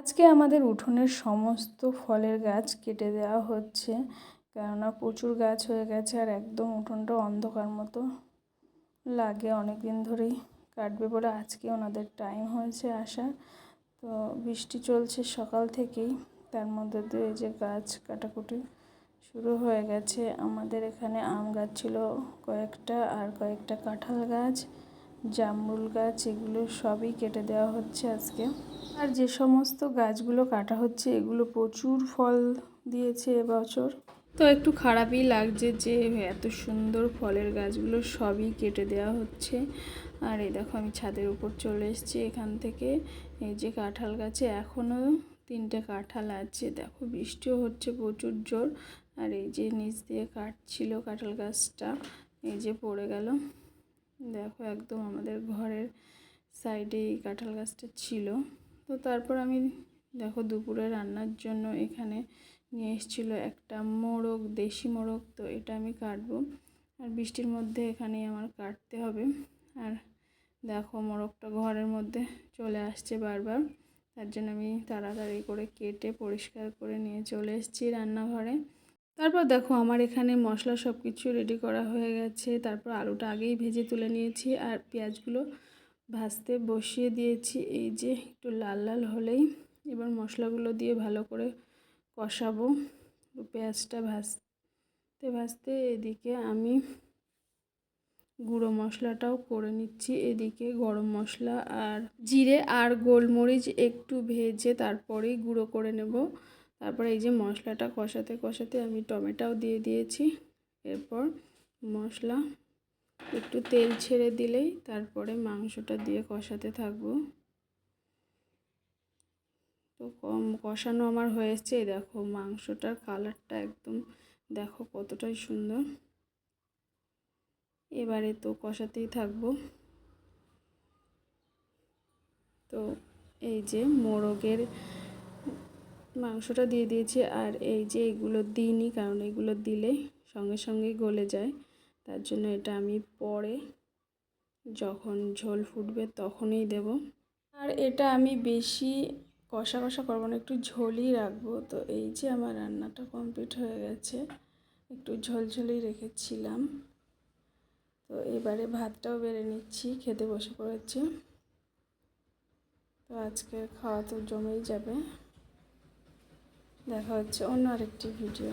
আজকে আমাদের উঠোনের সমস্ত ফলের গাছ কেটে দেওয়া হচ্ছে, কেননা প্রচুর গাছ হয়ে গেছে আর একদম উঠোনটা অন্ধকার মতো লাগে। অনেক দিন ধরেই কাটবে বলে আজকে ওনাদের টাইম হয়েছে আসার। তো বৃষ্টি চলছে সকাল থেকেই, তার মধ্যে দিয়ে যে গাছ কাটাকুটি শুরু হয়ে গেছে। আমাদের এখানে আম গাছ ছিল কয়েকটা, আর কয়েকটা কাঁঠাল গাছ, জামরুল গাছ, এগুলো সবই কেটে দেওয়া হচ্ছে আজকে। আর যে সমস্ত গাছগুলো কাটা হচ্ছে এগুলো প্রচুর ফল দিয়েছে এবছর। তো একটু খারাপই লাগছে যে এত সুন্দর ফলের গাছগুলো সবই কেটে দেওয়া হচ্ছে। আর এই দেখো আমি ছাদের উপর চলে এসেছি। এখান থেকে এই যে কাঁঠাল গাছে এখনও 3টে কাঁঠাল আছে। দেখো বৃষ্টিও হচ্ছে প্রচুর জোর। আর এই যে নিচ দিয়ে কাটছিল কাঁঠাল গাছটা, এই যে পড়ে গেল। দেখো একদম আমাদের ঘরের সাইডে এই কাঁঠাল গাছটা ছিল। তো তারপর আমি দেখো দুপুরে রান্নার জন্য এখানে নিয়ে এসেছিল একটা মোরগ, দেশি মোরগ। তো এটা আমি কাটবো, আর বৃষ্টির মধ্যে এখানেই আমার কাটতে হবে। আর দেখো মোরগটা ঘরের মধ্যে চলে আসছে বারবার, তার জন্য আমি তাড়াতাড়ি করে কেটে পরিষ্কার করে নিয়ে চলে এসেছি রান্নাঘরে। তারপর দেখো আমার এখানে মশলা সব কিছু রেডি করা হয়ে গেছে। তারপর আলুটা আগেই ভেজে তুলে নিয়েছি আর পেঁয়াজগুলো ভাজতে বসিয়ে দিয়েছি। এই যে একটু লাল লাল হলেই এবার মশলাগুলো দিয়ে ভালো করে কষাবো। পেঁয়াজটা ভাজতে ভাজতে এদিকে আমি গুঁড়ো মশলাটাও করে নিচ্ছি। এদিকে গরম মশলা আর জিরে আর গোলমরিচ একটু ভেজে তারপরেই গুঁড়ো করে নেব। তারপরে এই যে মশলাটা কষাতে কষাতে আমি টমেটোও দিয়ে দিয়েছি। এরপর মশলা একটু তেল ছেড়ে দিলেই তারপরে মাংসটা দিয়ে কষাতে থাকবো। তো কষানো আমার হয়েছে। দেখো মাংসটার কালারটা একদম দেখো কতটাই সুন্দর। এবারে তো কষাতেই থাকবো। তো এই যে মোরগের মাংসটা দিয়ে দিয়েছি, আর এই যে এগুলো দিইনি, কারণ এগুলো দিলে সঙ্গে সঙ্গেই গলে যায়। তার জন্য এটা আমি পরে যখন ঝোল ফুটবে তখনই দেব। আর এটা আমি বেশি কষা কষা করবো না, একটু ঝোলই রাখবো। তো এই যে আমার রান্নাটা কমপ্লিট হয়ে গেছে, একটু ঝোলঝোলই রেখেছিলাম। তো এবারে ভাতটাও বেড়ে নিচ্ছি, খেতে বসে পড়েছি। তো আজকে খাওয়া তো জমেই যাবে। দেখা হচ্ছে অন্য আরেকটি ভিডিও।